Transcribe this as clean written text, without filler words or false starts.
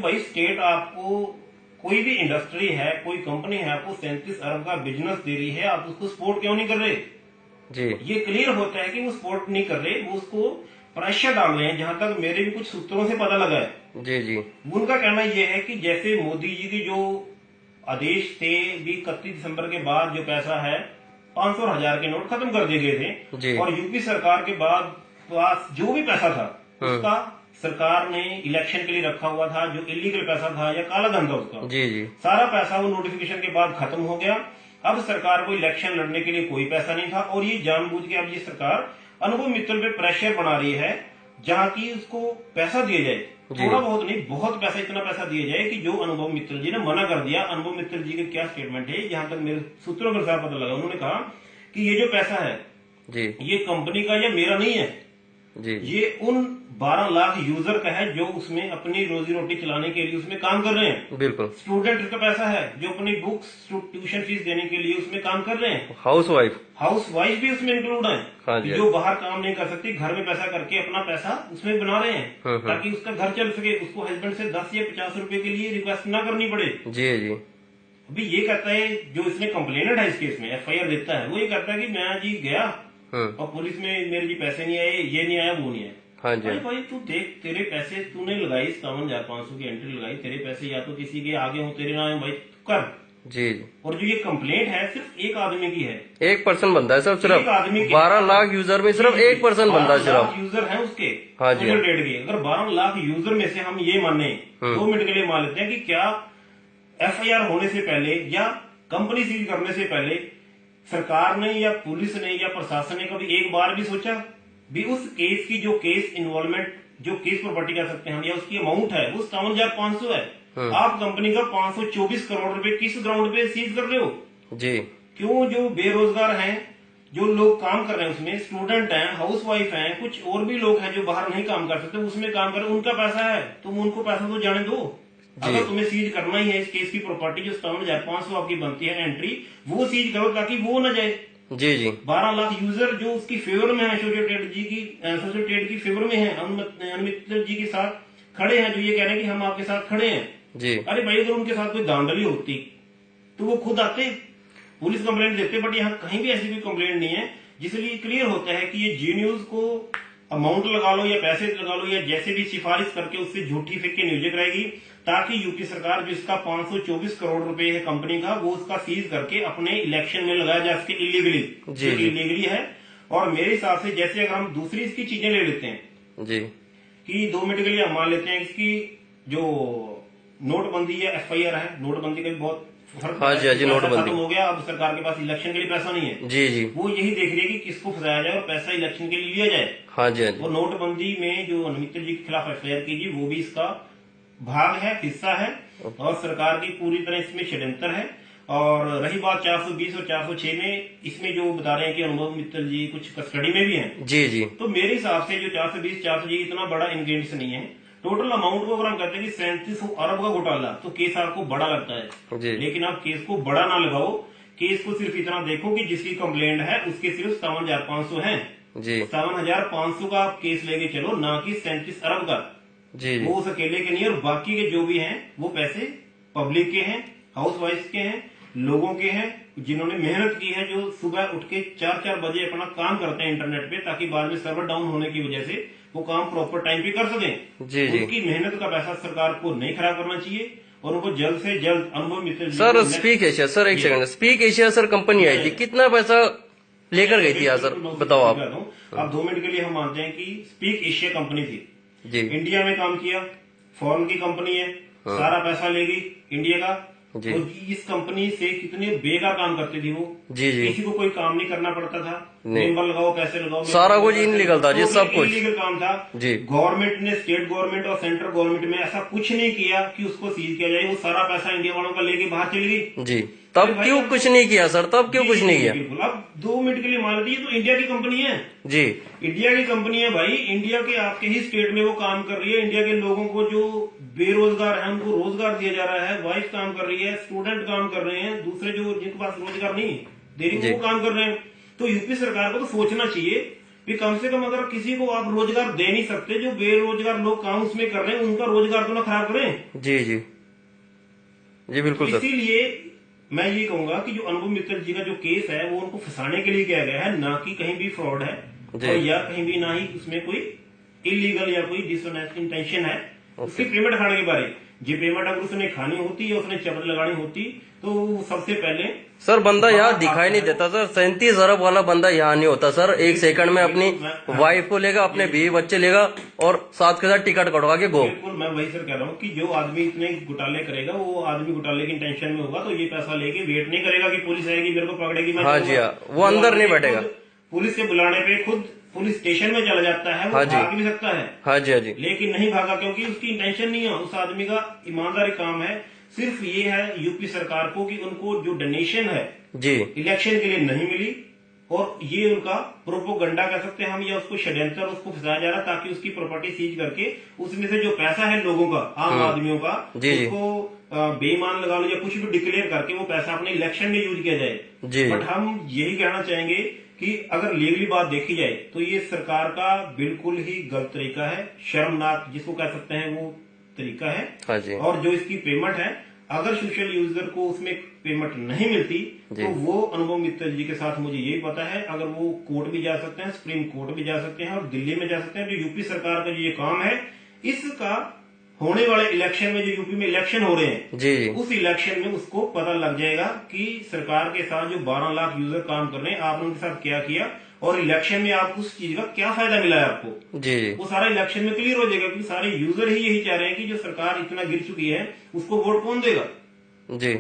भाई स्टेट आपको कोई भी इंडस्ट्री है, कोई कंपनी है, आपको 37 अरब का बिजनेस दे रही है, आप उसको सपोर्ट क्यों नहीं कर रहे? जी ये क्लियर होता है कि वो सपोर्ट नहीं कर रहे, वो उसको प्रेशर डाल रहे हैं। जहां तक मेरे भी कुछ सूत्रों से पता लगा है, जी जी उनका कहना यह है कि जैसे मोदी जी की जो आदेश थे भी 31 दिसंबर के बाद जो पैसा है 500 और 1000 के नोट खत्म कर दिए गए जी। थे, और यूपी सरकार के बाद पास जो भी पैसा था उसका सरकार ने इलेक्शन के लिए रखा हुआ था, जो इलीगल पैसा था या काला धन था उसका जी जी सारा पैसा वो नोटिफिकेशन के बाद खत्म हो गया। अब सरकार को इलेक्शन लड़ने के लिए कोई पैसा नहीं था, और ये जानबूझ के अब ये सरकार अनुभव मित्तल पे प्रेशर बना रही है, जहां की उसको पैसा दिया जाए, थोड़ा बहुत नहीं बहुत पैसा, इतना पैसा दिया जाए कि जो अनुभव मित्तल जी ने मना कर दिया। अनुभव मित्तल जी का क्या स्टेटमेंट है, जहां तक मेरे सूत्रों के अनुसार पता लगा, उन्होंने कहा कि ये जो पैसा है जी ये कंपनी का या मेरा नहीं है, जी ये उन 12 लाख यूजर का है जो उसमें अपनी रोजी रोटी चलाने के लिए उसमें काम कर रहे हैं। बिल्कुल। स्टूडेंट का पैसा है जो अपनी बुक्स ट्यूशन फीस देने के लिए उसमें काम कर रहे हैं। हाउस वाइफ भी उसमें इंक्लूड है, हाँ जी। जो बाहर काम नहीं कर सकती, घर में पैसा करके अपना पैसा उसमें बना रहे हैं ताकि उसका घर चल सके, उसको हस्बैंड से 10 या 50 रुपए के लिए रिक्वेस्ट ना करनी पड़े। जी जी अभी ये कहता है जो इसने कंप्लेनेंट है इस केस में, FIR देता है, वो ये कहता है कि मैं जी गया और पुलिस में मेरे जी पैसे नहीं आए, ये नहीं आया, वो नहीं आया। हाँ जी। अरे भाई तू देख, तेरे पैसे तूने लगाई 57,500 की एंट्री लगाई, तेरे पैसे या तो किसी के आगे हो तेरे नाम भाई कर। जी जी। और जो ये कंप्लेंट है सिर्फ एक आदमी की है, एक पर्सन बनता है सिर्फ एक आदमी की। 12 लाख यूजर में सिर्फ एक पर्सन बनता है सिर्फ। यूजर है उसके, हाँ जी। डेट के अगर 12 लाख यूजर में से हम ये माने 2 मिनट के लिए मान लेते हैं कि क्या FIR होने से पहले या कंपनी सील करने से पहले सरकार ने या पुलिस ने या प्रशासन ने कभी एक बार भी सोचा भी उस केस की जो केस इन्वॉल्वमेंट, जो केस प्रॉपर्टी कह सकते हैं हम, या उसकी अमाउंट है वो 57,500 है, आप कंपनी का 524 करोड़ रुपए किस ग्राउंड पे सीज कर रहे हो? जी क्यों? जो बेरोजगार हैं, जो लोग काम कर रहे हैं उसमें, स्टूडेंट हैं, हाउस वाइफ हैं, कुछ और भी लोग हैं जो बाहर नहीं काम कर सकते, उसमें काम कर रहे हैं, उनका पैसा है, तुम उनको पैसा तो जाने दो। अगर तुम्हें सीज करना ही है इस केस की प्रॉपर्टी जो 57,500 आपकी बनती है एंट्री, वो सीज करो ताकि वो न जाए। जी जी। 12 लाख यूजर जो उसकी फेवर में है, एसोसिएटेड की फेवर में है, अमित जी के साथ खड़े हैं, जो ये कह रहे हैं कि हम आपके साथ खड़े हैं जी। अरे भाई अगर उनके साथ कोई धांधली होती तो वो खुद आते, पुलिस कंप्लेंट देते, बट यहाँ कहीं भी ऐसी कोई कंप्लेंट नहीं है, जिसलिए क्लियर होता है कि ये जी न्यूज को अमाउंट लगा लो या पैसे लगा लो या जैसे भी सिफारिश करके उससे झूठी फेंक के न्यूज कराएगी, ताकि यूपी सरकार जो इसका 524 करोड़ रुपए है कंपनी का, वो उसका सीज करके अपने इलेक्शन में लगाया जा सके इलीगली है। और मेरे हिसाब से जैसे अगर हम दूसरी इसकी चीजें ले लेते हैं जी कि 2 मिनट के लिए हम मान लेते हैं इसकी जो नोटबंदी है, FIR है, नोटबंदी का भी बहुत फर्क। हाँ जी, नोटबंदी खत्म हो गया, अब सरकार के पास इलेक्शन के लिए पैसा नहीं है। जी जी। वो यही देख रही है कि किसको फंसाया जाए और पैसा इलेक्शन के लिए लिया जाए। हाँ जी हाँ जी। और नोटबंदी में जो अमित जी के खिलाफ FIR कीजिए, वो भी इसका भाग है, हिस्सा है, और सरकार की पूरी तरह इसमें षड्यंत्र है। और रही बात 420 और 406 में, इसमें जो बता रहे हैं कि अनुभव मित्तल जी कुछ कस्टडी में भी हैं। जी जी। तो मेरे हिसाब से जो 420 406 इतना बड़ा इंग्रेडिएंट्स नहीं है। टोटल अमाउंट को अगर हम कहते हैं कि 3700 अरब का घोटाला, तो केस आपको बड़ा लगता है जी। लेकिन आप केस को बड़ा ना लगाओ, केस को सिर्फ इतना देखो कि जिसकी कंप्लेंट है उसके सिर्फ 57,500 है जी। 57,500 का आप केस लेके चलो, ना कि 37 अरब का जी। वो उस अकेले के नहीं है, और बाकी के जो भी हैं वो पैसे पब्लिक के हैं, हाउस वाइफ के हैं, लोगों के हैं, जिन्होंने मेहनत की है, जो सुबह उठ के 4-4 बजे अपना काम करते हैं इंटरनेट पे, ताकि बाद में सर्वर डाउन होने की वजह से वो काम प्रॉपर टाइम पे कर सकें जी जी। उनकी मेहनत का पैसा सरकार को नहीं खराब करना चाहिए, और उनको जल्द से जल्द Anubhav Mittal sir speak Asia, sir एक second, speak Asia sir company आई थी, कितना पैसा लेकर गई थी यार सर, बताओ आप। 2 मिनट के लिए हम मानते हैं कि स्पीक एशिया कंपनी थी जी, इंडिया में काम किया, फॉरेन की कंपनी है, सारा पैसा ले गई इंडिया का जी। तो इस कंपनी से कितने बेकार काम करती थी वो जी जी। किसी को कोई काम नहीं करना पड़ता था, मेंबर लगाओ, पैसे लगाओ, सारा कुछ इनलीगल था जी, सब कुछ इनलीगल काम था जी। गवर्नमेंट ने, स्टेट गवर्नमेंट और सेंट्रल गवर्नमेंट में ऐसा कुछ नहीं किया कि उसको सीज किया जाए, वो सारा पैसा इंडिया वालों का लेके बाहर चली गई जी। तब क्यों कुछ नहीं किया सर, तब क्यों कुछ नहीं किया? बिल्कुल। अब 2 मिनट के लिए मान लीजिए तो इंडिया की कंपनी है जी, इंडिया की कंपनी है भाई, इंडिया के आपके ही स्टेट में वो काम कर रही है, इंडिया के लोगों को जो बेरोजगार है उनको रोजगार दिया जा रहा है, वाइफ काम कर रही है, स्टूडेंट काम कर रहे हैं, दूसरे जो जिनके पास रोजगार नहीं दे रही वो काम कर रहे हैं। तो यूपी सरकार को तो सोचना चाहिए भी कम से कम अगर किसी को आप रोजगार दे नहीं सकते, जो बेरोजगार लोग काम उसमें कर रहे हैं उनका रोजगार तो ना खराब करें। जी जी जी बिल्कुल सर। इसीलिए मैं ये कहूंगा कि जो अनुभव मित्तल जी का जो केस है वो उनको फंसाने के लिए किया गया है, ना कि कहीं भी फ्रॉड है और या कहीं भी ना ही उसमें कोई इलीगल या कोई डिसऑनेस्ट इंटेंशन है उसकी पेमेंट खाने के बारे। जी पेमेंट अगर उसने खानी होती या उसने चपट लगानी होती तो सबसे पहले सर बंदा यहाँ दिखाई नहीं देता सर। 37 अरब वाला बंदा यहाँ नहीं होता सर। एक सेकंड में अपनी वाइफ को लेगा, अपने बीवी बच्चे लेगा और साथ के साथ टिकट कटवा के गो। बिल्कुल मैं वही सर कह रहा हूँ कि जो आदमी इतने घोटाले करेगा वो आदमी घोटाले की टेंशन में होगा तो ये पैसा लेके वेट नहीं करेगा कि पुलिस आएगी मेरे को पकड़ेगी। हाँ जी हाँ, वो अंदर नहीं बैठेगा। पुलिस के बुलाने पे खुद पुलिस स्टेशन में चला जाता है, वो भाग भी सकता है। हाँ जी हाँ जी, लेकिन नहीं भागा क्योंकि उसकी इंटेंशन नहीं है। उस आदमी का ईमानदारी काम है। सिर्फ ये है यूपी सरकार को कि उनको जो डोनेशन है जी इलेक्शन के लिए नहीं मिली और ये उनका प्रोपोगंडा कह सकते हैं हम, या उसको षड्यंत्र उसको फंसाया जा रहा ताकि उसकी प्रॉपर्टी सीज करके उसमें से जो पैसा है लोगों का, आम आदमियों का, उसको बेईमान लगा लो या कुछ भी डिक्लेयर करके वो पैसा अपने इलेक्शन में यूज किया जाए। बट हम यही कहना चाहेंगे कि अगर लीगली बात देखी जाए तो ये सरकार का बिल्कुल ही गलत तरीका है, शर्मनाक जिसको कह सकते हैं वो तरीका है। हाँ जी। और जो इसकी पेमेंट है अगर सोशल यूजर को उसमें पेमेंट नहीं मिलती तो वो अनुभव मित्तल जी के साथ मुझे यही पता है, अगर वो कोर्ट भी जा सकते हैं, सुप्रीम कोर्ट भी जा सकते हैं और दिल्ली में जा सकते हैं। जो यूपी सरकार का जो ये काम है इसका होने वाले इलेक्शन में, जो यूपी में इलेक्शन हो रहे हैं जी, उस इलेक्शन में उसको पता लग जाएगा कि सरकार के साथ जो 12 लाख यूजर काम कर रहे हैं आपने उनके साथ क्या किया और इलेक्शन में आपको उस चीज का क्या फायदा मिला है आपको जी। वो सारा इलेक्शन में क्लियर हो जाएगा क्योंकि सारे यूजर ही यही चाह रहे हैं कि जो सरकार इतना गिर चुकी है उसको वोट कौन देगा। जी